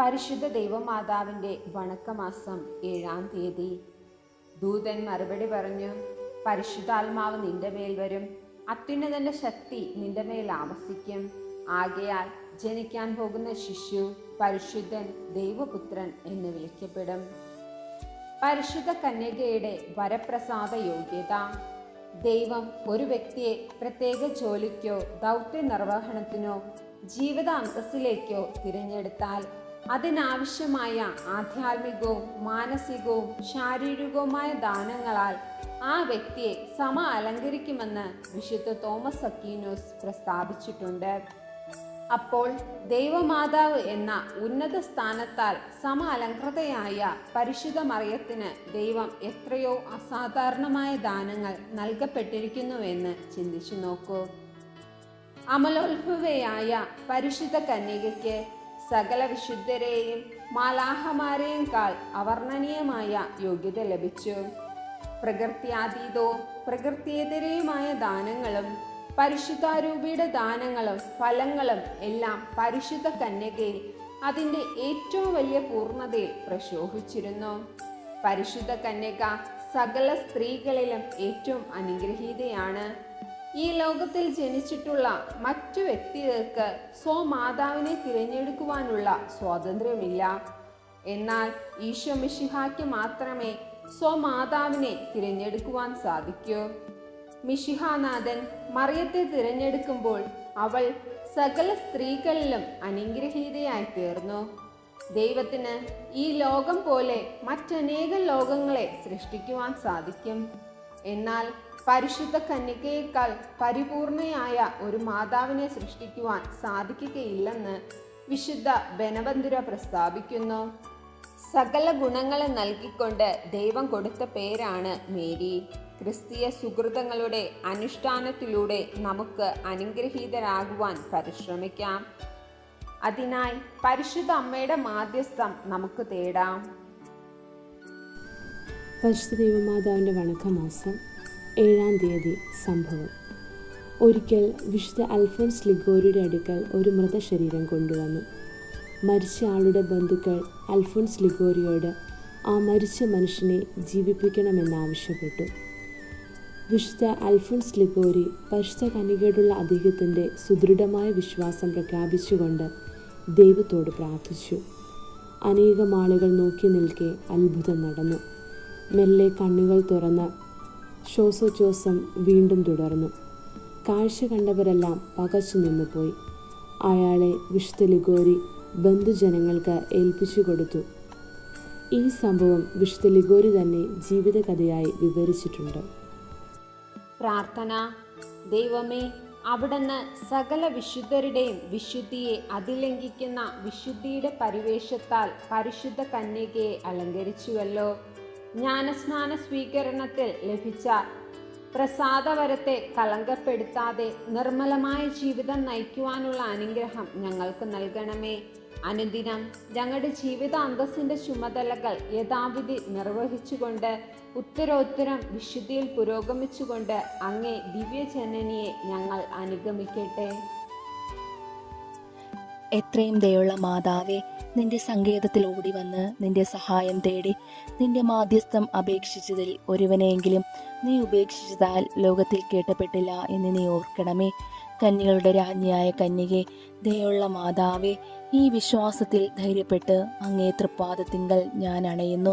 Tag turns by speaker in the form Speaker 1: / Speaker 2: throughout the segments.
Speaker 1: പരിശുദ്ധ ദൈവമാതാവിൻ്റെ വണക്കമാസം 7-ാം തീയതി. ദൂതൻ മറുപടി പറഞ്ഞു, പരിശുദ്ധാത്മാവ് നിന്റെ മേൽ വരും, അത്യുന്നതന്റെ ശക്തി നിന്റെ മേൽ ആവസിക്കും. ആകയാൽ ജനിക്കാൻ പോകുന്ന ശിശു പരിശുദ്ധൻ ദൈവപുത്രൻ എന്ന് വിളിക്കപ്പെടും. പരിശുദ്ധ കന്യകയുടെ വരപ്രസാദ യോഗ്യത. ദൈവം ഒരു വ്യക്തിയെ പ്രത്യേക ജോലിക്കോ ദൗത്യ നിർവഹണത്തിനോ ജീവിത അന്തസ്സിലേക്കോ തിരഞ്ഞെടുത്താൽ അതിനാവശ്യമായ ആധ്യാത്മികവും മാനസികവും ശാരീരികവുമായ ദാനങ്ങളാൽ ആ വ്യക്തിയെ അലങ്കരിക്കുമെന്ന് വിശുദ്ധ തോമസ് അക്വീനോസ് പ്രസ്താവിച്ചിട്ടുണ്ട്. അപ്പോൾ ദൈവമാതാവ് എന്ന ഉന്നത സ്ഥാനത്താൽ അലങ്കൃതയായ പരിശുദ്ധ മറിയത്തിന് ദൈവം എത്രയോ അസാധാരണമായ ദാനങ്ങൾ നൽകപ്പെട്ടിരിക്കുന്നുവെന്ന് ചിന്തിച്ചു നോക്കൂ. അമലോത്ഭവയായ പരിശുദ്ധ കന്യകയ്ക്ക് സകല വിശുദ്ധരെയും മാലാഹമാരെയും കാൾ അവർണ്ണനീയമായ യോഗ്യത ലഭിച്ചു. പ്രകൃത്യാതീതവും പ്രകൃത്യേതരയുമായ ദാനങ്ങളും പരിശുദ്ധാരൂപിയുടെ ദാനങ്ങളും ഫലങ്ങളും എല്ലാം പരിശുദ്ധ കന്യകയിൽ അതിൻ്റെ ഏറ്റവും വലിയ പൂർണ്ണതയിൽ പ്രശോഭിച്ചിരുന്നു. പരിശുദ്ധ കന്യക സകല സ്ത്രീകളിലും ഏറ്റവും അനുഗ്രഹീതയാണ്. ഈ ലോകത്തിൽ ജനിച്ചിട്ടുള്ള മറ്റു വ്യക്തികൾക്ക് സ്വമാതാവിനെ തിരഞ്ഞെടുക്കുവാനുള്ള സ്വാതന്ത്ര്യമില്ല. എന്നാൽ ഈശോ മിശിഹായ്ക്ക് മാത്രമേ സ്വമാതാവിനെ തിരഞ്ഞെടുക്കുവാൻ സാധിക്കൂ. മിശിഹാനാഥൻ മറിയത്തെ തിരഞ്ഞെടുക്കുമ്പോൾ അവൾ സകല സ്ത്രീകളിലും അനുഗ്രഹീതയായി തീർന്നു. ദൈവത്തിന് ഈ ലോകം പോലെ മറ്റനേകം ലോകങ്ങളെ സൃഷ്ടിക്കുവാൻ സാധിക്കും. എന്നാൽ പരിശുദ്ധ കന്യകയേക്കാൾ പരിപൂർണയായ ഒരു മാതാവിനെ സൃഷ്ടിക്കുവാൻ സാധിക്കുകയില്ലെന്ന് വിശുദ്ധ ബെനവന്തുര പ്രസ്താവിക്കുന്നു. സകല ഗുണങ്ങളെ നൽകിക്കൊണ്ട് ദൈവം കൊടുത്ത പേരാണ് മേരി. ക്രിസ്തീയ സുകൃതങ്ങളുടെ അനുഷ്ഠാനത്തിലൂടെ നമുക്ക് അനുഗ്രഹീതരാകുവാൻ പരിശ്രമിക്കാം. അതിനായി പരിശുദ്ധ അമ്മയുടെ മാധ്യസ്ഥം നമുക്ക് തേടാം.
Speaker 2: പരിശുദ്ധ ദൈവമാതാവിൻ്റെ വണക്കമാസം 7-ാം തീയതി. സംഭവം: ഒരിക്കൽ വിശുദ്ധ അൽഫോൻസ് ലിഗോരിയുടെ അടുക്കൽ ഒരു മൃതശരീരം കൊണ്ടുവന്നു. മരിച്ച ആളുടെ ബന്ധുക്കൾ അൽഫോൻസ് ലിഗോരിയോട് ആ മരിച്ച മനുഷ്യനെ ജീവിപ്പിക്കണമെന്നാവശ്യപ്പെട്ടു. വിശുദ്ധ അൽഫോൻസ് ലിഗോരി പരിശുദ്ധ കന്യകയോടുള്ള അദ്ദേഹത്തിൻ്റെ സുദൃഢമായ വിശ്വാസം പ്രഖ്യാപിച്ചുകൊണ്ട് ദൈവത്തോട് പ്രാർത്ഥിച്ചു. അനേകം ആളുകൾ നോക്കി നിൽക്കെ അത്ഭുതം നടന്നു. മെല്ലെ കണ്ണുകൾ തുറന്ന് ശ്വാസോച്ഛ്വാസം വീണ്ടും തുടർന്നു. കാഴ്ച കണ്ടവരെല്ലാം പകച്ചു നിന്നുപോയി. അയാളെ വിശുദ്ധ ലിഗോരി ബന്ധുജനങ്ങൾക്ക് ഏൽപ്പിച്ചു കൊടുത്തു. ഈ സംഭവം വിശുദ്ധ ലിഗോരി തന്നെ ജീവിതകഥയായി വിവരിച്ചിട്ടുണ്ട്.
Speaker 1: പ്രാർത്ഥന. ദൈവമേ, അവിടുന്ന് സകല വിശുദ്ധരുടെയും വിശുദ്ധിയെ അതിലംഘിക്കുന്ന വിശുദ്ധിയുടെ പരിവേഷത്താൽ പരിശുദ്ധ കന്യകയെ അലങ്കരിച്ചുവല്ലോ. ജ്ഞാനസ്നാന സ്വീകരണത്തിൽ ലഭിച്ച പ്രസാദവരത്തെ കളങ്കപ്പെടുത്താതെ നിർമ്മലമായ ജീവിതം നയിക്കുവാനുള്ള അനുഗ്രഹം ഞങ്ങൾക്ക് നൽകണമേ. അനുദിനം ഞങ്ങളുടെ ജീവിത അന്തസ്സിൻ്റെ ചുമതലകൾ യഥാവിധി നിർവഹിച്ചുകൊണ്ട് ഉത്തരോത്തരം വിശുദ്ധിയിൽ പുരോഗമിച്ചുകൊണ്ട് അങ്ങേ ദിവ്യജനനിയെ ഞങ്ങൾ അനുഗമിക്കട്ടെ.
Speaker 3: എത്രയും ദയുള്ള മാതാവേ, നിന്റെ സങ്കേതത്തിൽ ഓടി വന്ന് നിന്റെ സഹായം തേടി നിന്റെ മാധ്യസ്ഥം അപേക്ഷിച്ചതിൽ ഒരുവനെയെങ്കിലും നീ ഉപേക്ഷിച്ചതാൽ ലോകത്തിൽ കേട്ടപ്പെട്ടില്ല എന്ന് നീ ഓർക്കണമേ. കന്യകളുടെ രാജ്ഞിയായ കന്യകെ, ദയുള്ള മാതാവേ, ഈ വിശ്വാസത്തിൽ ധൈര്യപ്പെട്ട് അങ്ങേ തൃപ്പാദത്തിങ്കൽ ഞാൻ അണയുന്നു.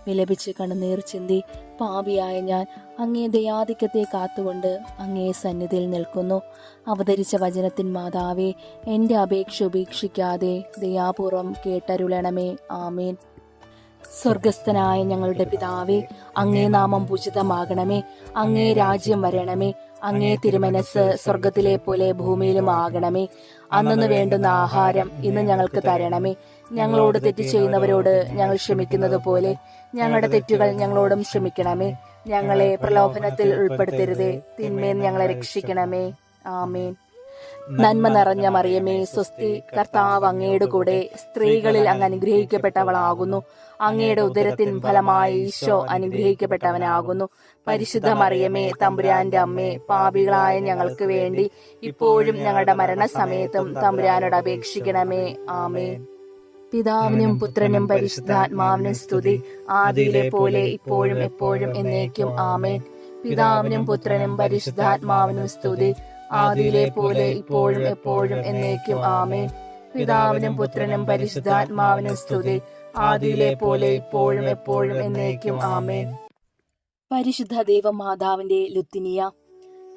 Speaker 3: വിലപിച്ച് കണ്ണുനീർ ചിന്തി പാപിയായ ഞാൻ അങ്ങേ ദയാധിക്യത്തെ കാത്തുകൊണ്ട് അങ്ങേ സന്നിധിയിൽ നിൽക്കുന്നു. അവതരിച്ച വചനത്തിൻ മാതാവേ, എൻ്റെ അപേക്ഷ ഉപേക്ഷിക്കാതെ ദയാപൂർവം കേട്ടരുളണമേ. ആമേൻ. സ്വർഗസ്ഥനായ ഞങ്ങളുടെ പിതാവേ, അങ്ങേ നാമം പൂജിതമാകണമേ. അങ്ങേ രാജ്യം വരണമേ. അങ്ങേ തിരുമനസ് സ്വർഗത്തിലെ പോലെ ഭൂമിയിലും ആകണമേ. അന്നു വേണ്ടുന്ന ആഹാരം ഇന്ന് ഞങ്ങൾക്ക് തരണമേ. ഞങ്ങളോട് തെറ്റ് ചെയ്യുന്നവരോട് ഞങ്ങൾ ക്ഷമിക്കുന്നത് പോലെ ഞങ്ങളുടെ തെറ്റുകൾ ഞങ്ങളോടും ക്ഷമിക്കണമേ. ഞങ്ങളെ പ്രലോഭനത്തിൽ ഉൾപ്പെടുത്തരുതേ, തിന്മേൽ ഞങ്ങളെ രക്ഷിക്കണമേ. ആമേൻ. നന്മ നിറഞ്ഞ മറിയമേ, സ്വസ്തി, കർത്താവ് അങ്ങയുടെ കൂടെ സ്ത്രീകളിൽ അങ്ങ് അനുഗ്രഹിക്കപ്പെട്ടവളാകുന്നു. അങ്ങയുടെ ഉദരത്തിൻ ഫലമായി ഈശോ അനുഗ്രഹിക്കപ്പെട്ടവനാകുന്നു. പരിശുദ്ധ മറിയമേ, തമ്പുരാന്റെ അമ്മേ, പാപികളായ ഞങ്ങൾക്ക് വേണ്ടി ഇപ്പോഴും ഞങ്ങളുടെ മരണസമയത്തും തമ്പുരാനോട് അപേക്ഷിക്കണമേ. ആമേൻ. പിതാവിനും പുത്രനും പരിശുദ്ധാത്മാവിനും സ്തുതി, ആദിയിലെ പോലെ ഇപ്പോഴും എപ്പോഴും എന്നേക്കും ആമേൻ. പിതാവിനും പുത്രനും പരിശുദ്ധാത്മാവിനും സ്തുതി, ആദിയിലെ പോലെ ഇപ്പോഴും എപ്പോഴും എന്നേക്കും ആമേൻ. പിതാവിനും പുത്രനും പരിശുദ്ധാത്മാവിനും സ്തുതി, ആദിയിലെ പോലെ ഇപ്പോഴും എപ്പോഴും എന്നേക്കും ആമേൻ. പരിശുദ്ധ ദൈവമാതാവിന്റെ ലുത്തിനിയ.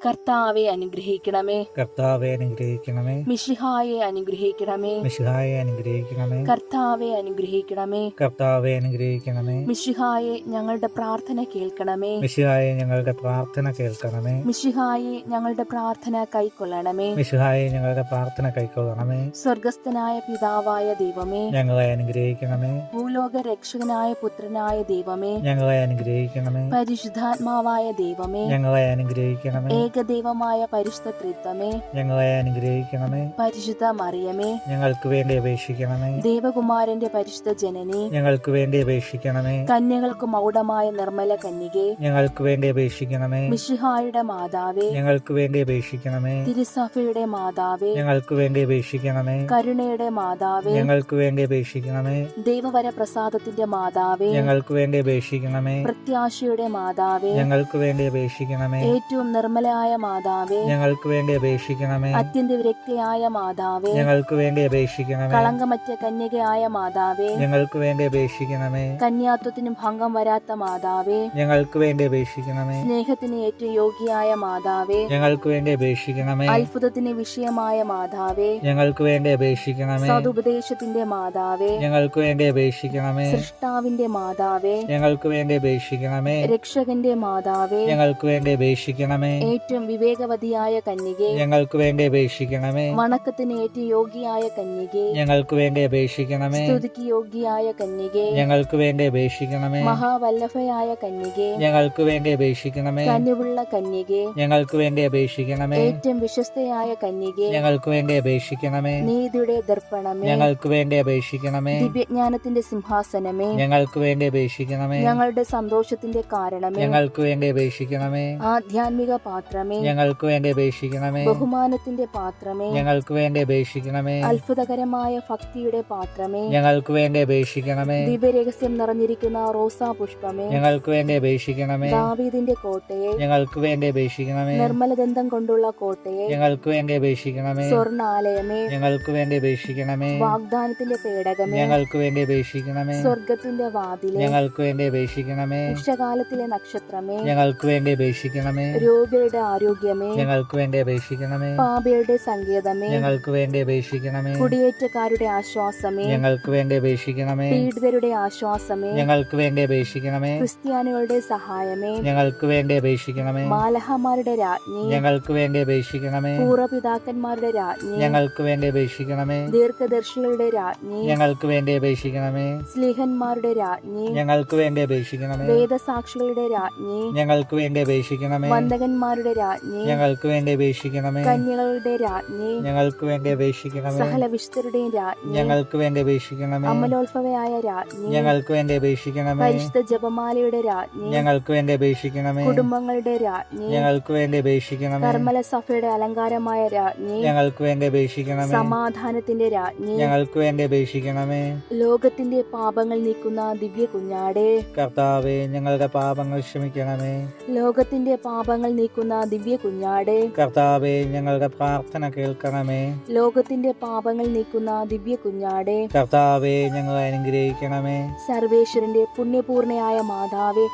Speaker 3: കർത്താവെ അനുഗ്രഹിക്കണമേ,
Speaker 4: കർത്താവെ അനുഗ്രഹിക്കണമേ,
Speaker 3: മിശിഹായെ അനുഗ്രഹിക്കണമേ,
Speaker 4: മിശിഹായെ അനുഗ്രഹിക്കണമേ,
Speaker 3: കർത്താവെ അനുഗ്രഹിക്കണമേ,
Speaker 4: കർത്താവെ അനുഗ്രഹിക്കണമേ,
Speaker 3: മിശിഹായെ ഞങ്ങളുടെ പ്രാർത്ഥന കേൾക്കണമേ,
Speaker 4: മിശിഹായെ ഞങ്ങളുടെ പ്രാർത്ഥന കേൾക്കണമേ,
Speaker 3: മിശിഹായെ ഞങ്ങളുടെ പ്രാർത്ഥന കൈക്കൊള്ളണമേ,
Speaker 4: മിശിഹായെ ഞങ്ങളുടെ പ്രാർത്ഥന കൈക്കൊള്ളണമേ.
Speaker 3: സ്വർഗസ്ഥനായ പിതാവായ ദൈവമേ,
Speaker 4: ഞങ്ങളെ അനുഗ്രഹിക്കണമേ,
Speaker 3: ഭൂലോക രക്ഷകനായ പുത്രനായ ദൈവമേ,
Speaker 4: ഞങ്ങളെ അനുഗ്രഹിക്കണമേ,
Speaker 3: പരിശുദ്ധാത്മാവായ ദൈവമേ,
Speaker 4: ഞങ്ങളെ അനുഗ്രഹിക്കണമേ,
Speaker 3: ഏകദൈവമായ പരിശുദ്ധ ത്രിത്വമേ,
Speaker 4: ഞങ്ങളെ അനുഗ്രഹിക്കണമേ,
Speaker 3: പരിശുദ്ധ മറിയമേ,
Speaker 4: ഞങ്ങൾക്ക് വേണ്ടി അപേക്ഷിക്കണമേ,
Speaker 3: ദേവകുമാരന്റെ പരിശുദ്ധ ജനനി,
Speaker 4: ഞങ്ങൾക്ക് വേണ്ടി അപേക്ഷിക്കണമേ,
Speaker 3: കന്യകൾക്ക് മൗഢമായ നിർമ്മല കന്യകേ,
Speaker 4: ഞങ്ങൾക്ക് വേണ്ടി അപേക്ഷിക്കണമേ,
Speaker 3: മിശിഹായുടെ മാതാവേ,
Speaker 4: ഞങ്ങൾക്ക് വേണ്ടി അപേക്ഷിക്കണമേ,
Speaker 3: തിരുസഭയുടെ മാതാവേ,
Speaker 4: ഞങ്ങൾക്ക് വേണ്ടി അപേക്ഷിക്കണമേ,
Speaker 3: കരുണയുടെ മാതാവേ,
Speaker 4: ഞങ്ങൾക്ക് വേണ്ടി അപേക്ഷിക്കണമേ,
Speaker 3: ദൈവവരപ്രസാദത്തിന്റെ മാതാവേ,
Speaker 4: ഞങ്ങൾക്ക് വേണ്ടി അപേക്ഷിക്കണമേ,
Speaker 3: പ്രത്യാശയുടെ മാതാവേ,
Speaker 4: ഞങ്ങൾക്ക് വേണ്ടി അപേക്ഷിക്കണമേ,
Speaker 3: ഏറ്റവും നിർമ്മലയായ മാതാവേ,
Speaker 4: ഞങ്ങൾക്ക് വേണ്ടി അപേക്ഷിക്കണമേ,
Speaker 3: അത്യന്ത വിരക്തിയായ മാതാവേ,
Speaker 4: ഞങ്ങൾക്ക് വേണ്ടി അപേക്ഷിക്കണമേ,
Speaker 3: കളങ്കമറ്റ കന്യകയായ മാതാവേ,
Speaker 4: ഞങ്ങൾക്ക് വേണ്ടി അപേക്ഷിക്കണമേ,
Speaker 3: കന്യാത്വത്തിനും ഭംഗം വരാത്ത മാതാവേ,
Speaker 4: ഞങ്ങൾക്ക് വേണ്ടി അപേക്ഷിക്കണമേ,
Speaker 3: സ്നേഹത്തിന് ഏറ്റവും യോഗ്യയായ മാതാവേ,
Speaker 4: ഞങ്ങൾക്ക് വേണ്ടി അപേക്ഷിക്കണമേ,
Speaker 3: അത്ഭുതത്തിന് വിഷയമായ മാതാവേ,
Speaker 4: ഞങ്ങൾക്ക് വേണ്ടി അപേക്ഷിക്കണമേ,
Speaker 3: സതുപദേശത്തിന്റെ മാതാവേ,
Speaker 4: ഞങ്ങൾക്ക് വേണ്ടി അപേക്ഷിക്കണമേ,
Speaker 3: സൃഷ്ടാവിന്റെ മാതാവേ,
Speaker 4: ഞങ്ങൾക്ക് വേണ്ടി അപേക്ഷിക്കണമേ,
Speaker 3: രക്ഷകന്റെ മാതാവേ,
Speaker 4: ഞങ്ങൾക്ക് വേണ്ടി അപേക്ഷിക്കണമേ,
Speaker 3: ഏറ്റവും വിവേകവതിയായ കന്യകേ,
Speaker 4: ഞങ്ങൾക്ക് വേണ്ടി അപേക്ഷിക്കണമേ,
Speaker 3: വണക്കത്തിന് ഏറ്റവും യോഗ്യയായ കന്യകേ,
Speaker 4: ഞങ്ങൾക്ക് വേണ്ടി അപേക്ഷിക്കണമേ,
Speaker 3: സ്തുതിക്ക് യോഗ്യയായ കന്യകേ,
Speaker 4: ഞങ്ങൾക്ക് വേണ്ടി അപേക്ഷിക്കണമേ,
Speaker 3: മഹാവല്ലഭയായ കന്യകേ,
Speaker 4: ഞങ്ങൾക്ക് വേണ്ടി അപേക്ഷിക്കണമേ,
Speaker 3: കനിവുള്ള കന്യകേ,
Speaker 4: ഞങ്ങൾക്ക് വേണ്ടി അപേക്ഷിക്കണമേ,
Speaker 3: ഏറ്റവും വിശ്വസ്തയായ കന്യകേ,
Speaker 4: ഞങ്ങൾക്ക് വേണ്ടി അപേക്ഷിക്കണമേ,
Speaker 3: നീതിയുടെ ദർപ്പണമേ,
Speaker 4: ഞങ്ങൾക്ക് വേണ്ടി അപേക്ഷിക്കണമേ,
Speaker 3: ദിവ്യജ്ഞാനത്തിന്റെ സിംഹാസനമേ,
Speaker 4: ഞങ്ങൾക്ക് വേണ്ടി അപേക്ഷിക്കണമേ,
Speaker 3: ഞങ്ങളുടെ സന്തോഷത്തിന്റെ കാരണമേ,
Speaker 4: ഞങ്ങൾക്ക് വേണ്ടി അപേക്ഷിക്കണമേ,
Speaker 3: ആധ്യാത്മിക പാത്രമേ,
Speaker 4: ഞങ്ങൾക്ക് വേണ്ടി അപേക്ഷിക്കണമേ,
Speaker 3: ബഹുമാനത്തിന്റെ പാത്രമേ,
Speaker 4: ഞങ്ങൾക്ക് വേണ്ടി അപേക്ഷിക്കണമേ,
Speaker 3: അത്ഭുതകരമായ ഭക്തിയുടെ പാത്രമേ,
Speaker 4: ഞങ്ങൾക്ക് വേണ്ടി അപേക്ഷിക്കണമേ,
Speaker 3: ദിവ്യരഹസ്യം നിറഞ്ഞിരിക്കുന്ന റോസാ പുഷ്പമേ,
Speaker 4: ഞങ്ങൾക്ക് വേണ്ടി അപേക്ഷിക്കണമേ,
Speaker 3: ദാവീദിന്റെ കോട്ടയെ,
Speaker 4: ഞങ്ങൾക്ക് വേണ്ടി അപേക്ഷിക്കണമേ,
Speaker 3: നിർമ്മലദന്തം കൊണ്ടുള്ള കോട്ടയെ,
Speaker 4: ഞങ്ങൾക്ക് വേണ്ടി അപേക്ഷിക്കണമേ,
Speaker 3: സ്വർണാലയമേ,
Speaker 4: ഞങ്ങൾക്ക് വേണ്ടി അപേക്ഷിക്കണമേ,
Speaker 3: വാഗ്ദാനത്തിന്റെ പേടകമേ,
Speaker 4: ഞങ്ങൾക്ക് വേണ്ടി അപേക്ഷിക്കണമേ,
Speaker 3: സ്വർഗത്തിന്റെ വാതിലെ,
Speaker 4: ഞങ്ങൾക്ക് വേണ്ടി അപേക്ഷിക്കണമേ,
Speaker 3: ഉഷകാലത്തിലെ നക്ഷത്രമേ,
Speaker 4: ഞങ്ങൾക്ക് വേണ്ടി അപേക്ഷിക്കണമേ,
Speaker 3: രോഗികളുടെ ആരോഗ്യമേ,
Speaker 4: ഞങ്ങൾക്ക് വേണ്ടി അപേക്ഷിക്കണമേ,
Speaker 3: പാപികളുടെ സങ്കേതമേ,
Speaker 4: ഞങ്ങൾക്ക് വേണ്ടി അപേക്ഷിക്കണമേ,
Speaker 3: കുടിയേറ്റക്കാരുടെ ആശ്വാസമേ,
Speaker 4: ഞങ്ങൾക്ക് വേണ്ടി അപേക്ഷിക്കണമേ,
Speaker 3: പീഡിതരുടെ ആശ്വാസമേ,
Speaker 4: ഞങ്ങൾക്ക് വേണ്ടി അപേക്ഷിക്കണമേ,
Speaker 3: ക്രിസ്ത്യാനികളുടെ സഹായമേ,
Speaker 4: ഞങ്ങൾക്ക് വേണ്ടി അപേക്ഷിക്കണമേ,
Speaker 3: മാലഹമാരുടെ രാജ്ഞി,
Speaker 4: ഞങ്ങൾക്ക് വേണ്ടി അപേക്ഷിക്കണമേ,
Speaker 3: പൂർവപിതാക്കന്മാരുടെ രാജ്ഞി,
Speaker 4: ഞങ്ങൾക്ക് വേണ്ടി അപേക്ഷിക്കണമേ,
Speaker 3: ദീർഘദർശികളുടെ രാജ്ഞി,
Speaker 4: ഞങ്ങൾക്ക് വേണ്ടി അപേക്ഷിക്കണമേ,
Speaker 3: സ്ലീഹന്മാരുടെ രാജ്ഞി,
Speaker 4: ഞങ്ങൾക്ക് വേണ്ടി അപേക്ഷിക്കണമേ,
Speaker 3: വേദസാക്ഷികളുടെ രാജ്ഞി,
Speaker 4: ഞങ്ങൾക്ക് വേണ്ടി അപേക്ഷിക്കണമേ,
Speaker 3: വന്ദകന്മാരുടെ രാജ്ഞി,
Speaker 4: ഞങ്ങൾക്ക് വേണ്ടി അപേക്ഷിക്കണമേ,
Speaker 3: കന്യകളുടെ രാജ്ഞി,
Speaker 4: ഞങ്ങൾക്ക് വേണ്ടി അപേക്ഷിക്കണമേ,
Speaker 3: സകല വിശുദ്ധരുടെയും രാജ്ഞി,
Speaker 4: ഞങ്ങൾക്ക് വേണ്ടി അപേക്ഷിക്കണമേ,
Speaker 3: അമലോത്ഭവയായ രാജ്ഞി,
Speaker 4: ഞങ്ങൾക്ക് വേണ്ടി അപേക്ഷിക്കണമേ,
Speaker 3: പരിശുദ്ധ ജപമാലയുടെ രാജ്ഞി,
Speaker 4: ഞങ്ങൾക്ക് വേണ്ടി അപേക്ഷിക്കണമേ,
Speaker 3: കുടുംബങ്ങളുടെ രാജ്ഞി,
Speaker 4: ഞങ്ങൾക്ക് വേണ്ടി അപേക്ഷിക്കണമേ,
Speaker 3: കർമ്മല സഭയുടെ അലങ്കാരമായ രാജ്ഞി,
Speaker 4: ഞങ്ങൾക്ക് വേണ്ടി അപേക്ഷിക്കണമേ,
Speaker 3: സമാധാനത്തിന്റെ രാജ്ഞി,
Speaker 4: ഞങ്ങൾക്ക് വേണ്ടി അപേക്ഷിക്കണമേ,
Speaker 3: ലോകത്തിന്റെ പാപങ്ങൾ നീക്കുന്ന ദിവ്യ കുഞ്ഞാടേ,
Speaker 4: കർത്താവേ ഞങ്ങളുടെ പാപങ്ങൾ ക്ഷമിക്കണമേ,
Speaker 3: ലോകത്തിന്റെ പാപങ്ങൾ നീക്കുന്ന ദിവ്യ കുഞ്ഞാടേ,
Speaker 4: കർത്താവേ ഞങ്ങളുടെ പ്രാർത്ഥന കേൾക്കണമേ,
Speaker 3: ലോകത്തിന്റെ പാപങ്ങൾ നീക്കുന്ന ദിവ്യ കുഞ്ഞാടേ,
Speaker 4: കർത്താവേ ഞങ്ങളെ അനുഗ്രഹിക്കണമേ,
Speaker 3: സർവേശ്വരന്റെ പുണ്യപൂർണയായ മാതാവേ,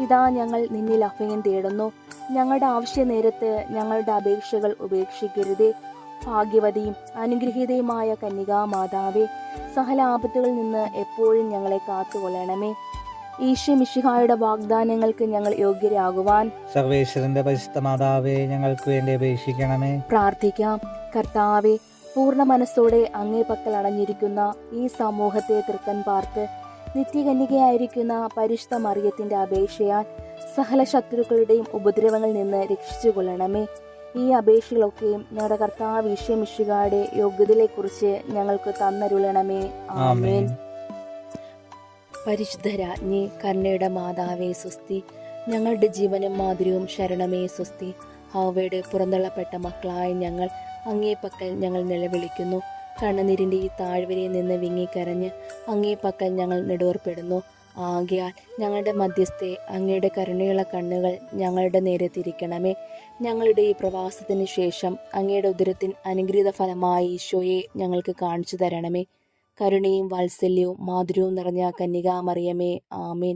Speaker 3: ഇതാ ഞങ്ങൾ നിന്നിൽ അഭയം തേടുന്നു. ഞങ്ങളുടെ ആവശ്യ നേരത്ത് ഞങ്ങളുടെ അപേക്ഷകൾ ഉപേക്ഷിക്കരുതേ. ഭാഗ്യവതിയും അനുഗ്രഹീതയുമായ കന്യകാ മാതാവേ, സകല ആപത്തുകളിൽ നിന്ന് എപ്പോഴും ഞങ്ങളെ കാത്തുകൊള്ളണമേ. ഈശോ മിശിഹായുടെ വാഗ്ദാനങ്ങൾക്ക് ഞങ്ങൾ യോഗ്യരാകുവാൻ
Speaker 4: സർവേശ്വരന്റെ പരിശുദ്ധ മാതാവേ ഞങ്ങൾക്ക് വേണ്ടി അപേക്ഷിക്കണമേ.
Speaker 3: പ്രാർത്ഥിക്കാം. കർത്താവെ, പൂർണ്ണ മനസ്സോടെ അങ്ങേ പക്കൽ അണഞ്ഞിരിക്കുന്ന ഈ സമൂഹത്തെ തൃക്കൻ പാർത്ത് നിത്യകന്യകയായിരിക്കുന്ന പരിശുദ്ധ മറിയത്തിന്റെ അപേക്ഷയാൽ സകല ശത്രുക്കളുടെയും ഉപദ്രവങ്ങളിൽ നിന്ന് രക്ഷിച്ചു കൊള്ളണമേ. ഈ അപേക്ഷകളൊക്കെയും ഞങ്ങളുടെ കർത്താവ് ഈശോ മിശിഹായുടെ യോഗ്യതയെക്കുറിച്ച് ഞങ്ങൾക്ക് തന്നരുളണമേ. ആമേൻ. പരിശുദ്ധ രാജ്ഞി, കരുണയുടെ മാതാവേ സ്വസ്തി. ഞങ്ങളുടെ ജീവനും മാധുര്യവും ശരണമേ സ്വസ്തി. ഹവ്വയുടെ പുറന്തള്ളപ്പെട്ട മക്കളായ ഞങ്ങൾ അങ്ങേ പക്കൽ ഞങ്ങൾ നിലവിളിക്കുന്നു. കണ്ണുനീരിൻ്റെ ഈ താഴ്വരയിൽ നിന്ന് വിങ്ങിക്കരഞ്ഞ് അങ്ങേ പക്കൽ ഞങ്ങൾ നെടുവർപ്പെടുന്നു. ആകയാൽ ഞങ്ങളുടെ മധ്യസ്ഥെ അങ്ങയുടെ കരുണയുള്ള കണ്ണുകൾ ഞങ്ങളുടെ നേരെ തിരിക്കണമേ. ഞങ്ങളുടെ ഈ പ്രവാസത്തിന് ശേഷം അങ്ങയുടെ ഉദരത്തിൻ അനുഗ്രഹീത ഫലമായ ഈശോയെ ഞങ്ങൾക്ക് കാണിച്ചു തരണമേ. കരുണയും വാത്സല്യവും മാധുര്യവും നിറഞ്ഞ കന്യകാമറിയമേ, ആമേൻ.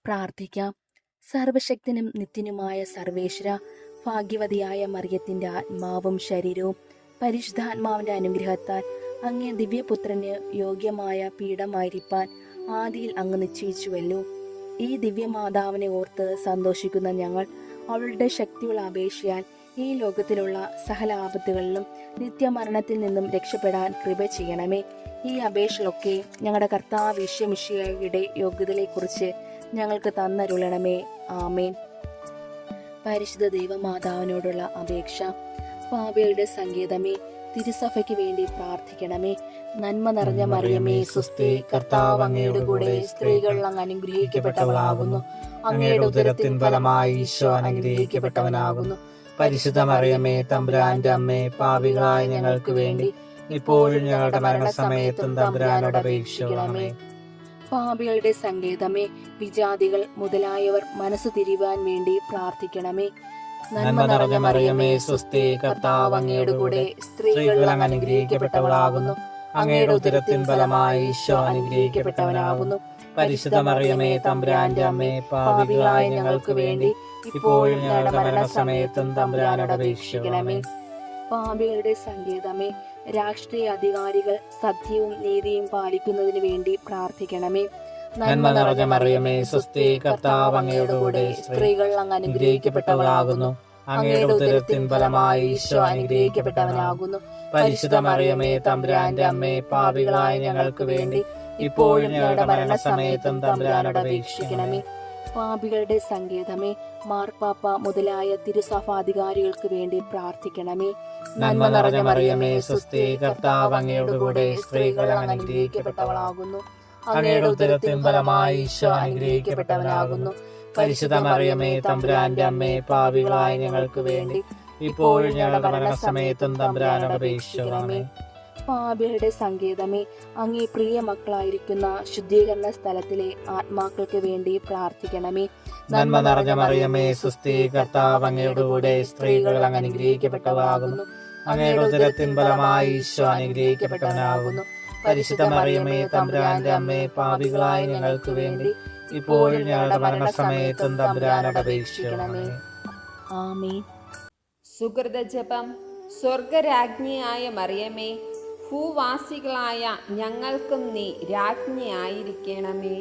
Speaker 3: പ്രാർത്ഥിക്കാം. സർവശക്തനും നിത്യനുമായ സർവേശ്വര, ഭാഗ്യവതിയായ മറിയത്തിൻ്റെ ആത്മാവും ശരീരവും പരിശുദ്ധാത്മാവിൻ്റെ അനുഗ്രഹത്താൽ അങ്ങേ ദിവ്യപുത്രന് യോഗ്യമായ പീഠമായിരിക്കാൻ ആദിയിൽ അങ്ങ് നിശ്ചയിച്ചുവല്ലോ. ഈ ദിവ്യമാതാവിനെ ഓർത്ത് സന്തോഷിക്കുന്ന ഞങ്ങൾ അവളുടെ ശക്തിയുള്ള അപേക്ഷയാൽ ഈ ലോകത്തിലുള്ള സകല ആപത്തുകളിലും നിത്യമരണത്തിൽ നിന്നും രക്ഷപ്പെടാൻ കൃപ ചെയ്യണമേ. ഈ അപേക്ഷകളൊക്കെ ഞങ്ങളുടെ കർത്താവ് ഈശോ മിശിഹായുടെ യോഗ്യതയെക്കുറിച്ച് ഞങ്ങൾക്ക് തന്നരുളണമേ. ആമേൻ. പരിശുദ്ധ ദൈവമാതാവിനോടുള്ള അപേക്ഷ. പാപികളുടെ സങ്കേതമേ, തിരുസഭയ്ക്ക് വേണ്ടി പ്രാർത്ഥിക്കണമേ. നന്മ നിറഞ്ഞ മറിയമേ, സ്വസ്തി, കർത്താവ് അങ്ങയുടെ കൂടെ, സ്ത്രീകൾ അങ്ങ് അനുഗ്രഹിക്കപ്പെട്ടവളാകുന്നു. അങ്ങയുടെ ഉദരത്തിൻ ഫലമായി ഈശോ അനുഗ്രഹിക്കപ്പെട്ടവനാകുന്നു. പരിശുദ്ധ മറിയമേ, തമ്പുരാന്റെ അമ്മേ, പാപികളായ ഞങ്ങൾക്ക് വേണ്ടി ഇപ്പോഴും ഞങ്ങളുടെ മരണസമയത്തും തമ്പുരാനോട് അപേക്ഷിക്കണമേ. പാപികളുടെ സങ്കേതമേ, വിജാതികൾ മുതലായവർ മനസ്സ് തിരിവാൻ വേണ്ടി പ്രാർത്ഥിക്കണമേ. നന്മ നിറഞ്ഞ മറിയമേ, സ്വസ്തി, കർത്താവ് അങ്ങയുടെ കൂടെ, സ്ത്രീകൾ അങ്ങ് അനുഗ്രഹിക്കപ്പെട്ടവളാകുന്നു. അങ്ങയുടെ ഉദരത്തിൻ ഫലമായി ഈശോ അനുഗ്രഹിക്കപ്പെട്ടവനാകുന്നു. പരിശുദ്ധ മറിയമേ, തമ്പുരാന്റെ അമ്മേ, പാപികളായ ഞങ്ങൾക്ക് വേണ്ടി ഇപ്പോഴും ഞങ്ങളുടെ മരണസമയത്തും തമ്പുരാനോട് അപേക്ഷിക്കണമേ. പാപികളുടെ സങ്കേതമേ, രാഷ്ട്രീയ അധികാരികൾ സത്യവും നീതിയും പാലിക്കുന്നതിന് വേണ്ടി പ്രാർത്ഥിക്കണമേ.
Speaker 4: നന്മ നിറഞ്ഞ മറിയമേ, സ്വസ്തി, കർത്താവ് അങ്ങയുടെ കൂടെ,
Speaker 3: സ്ത്രീകൾ അങ്ങ് അനുഗ്രഹിക്കപ്പെട്ടവളാകുന്നു.
Speaker 4: അങ്ങയുടെ ഉദരത്തിൻ ഫലമായി ഈശോ അനുഗ്രഹിക്കപ്പെട്ടവനാകുന്നു. പരിശുദ്ധ മറിയമേ, തമ്പുരാന്റെ അമ്മേ, പാപികളായ ഞങ്ങൾക്ക് വേണ്ടി ഇപ്പോഴും ഞങ്ങളുടെ മരണസമയത്തും തമ്പുരാനോട് അപേക്ഷിക്കണമേ.
Speaker 3: പാപികളുടെ സങ്കേതമേ, മാർപ്പാപ്പ മുതലായ തിരുസഭാധികാരികൾക്ക് വേണ്ടി പ്രാർത്ഥിക്കണമേ.
Speaker 4: നന്മ നിറഞ്ഞ മറിയമേ, സ്വസ്തി, കർത്താവ് അങ്ങയുടെ കൂടെ, സ്ത്രീകൾ അങ്ങ് അനുഗ്രഹിക്കപ്പെട്ടവളാകുന്നു. അങ്ങയുടെ ഉദരത്തിൻ ഫലമായി ഈശോ അനുഗ്രഹിക്കപ്പെട്ടവനാകുന്നു. പരിശുദ്ധ മറിയമേ, തമ്പുരാന്റെ അമ്മേ, പാപികളായ ഞങ്ങൾക്ക് വേണ്ടി ഇപ്പോഴും ഞങ്ങളുടെ മരണസമയത്തും തമ്പുരാനോട് അപേക്ഷിക്കണമേ.
Speaker 3: പാപികളുടെ സങ്കേതമേ, അങ്ങേ പ്രിയ മക്കളായിരിക്കുന്ന ശുദ്ധീകരണ സ്ഥലത്തിലെ ആത്മാക്കൾക്ക് വേണ്ടി പ്രാർത്ഥിക്കണമേ.
Speaker 4: നന്മ നിറഞ്ഞ മറിയമേ, സ്വസ്തി, കർത്താവ് അങ്ങയുടെ കൂടെ, സ്ത്രീകൾ അങ്ങ് അനുഗ്രഹിക്കപ്പെട്ടവളാകുന്നു. അങ്ങയുടെ ഉദരത്തിൻ ഫലമായി ഈശോ അനുഗ്രഹിക്കപ്പെട്ടവനാകുന്നു. പരിശുദ്ധ മറിയമേ, തമ്പുരാന്റെ അമ്മേ, പാപികളായ ഞങ്ങൾക്ക് വേണ്ടി ഇപ്പോഴും ഞങ്ങളുടെ മരണസമയത്തും തമ്പുരാനോട് അപേക്ഷിക്കണമേ.
Speaker 3: ആമേൻ.
Speaker 1: സുഹൃത ജപം. സ്വർഗരാജ്ഞിയായ മറിയമേ, ഭൂവാസികളായ ഞങ്ങൾക്കും നീ രാജ്ഞിയായിരിക്കണമേ.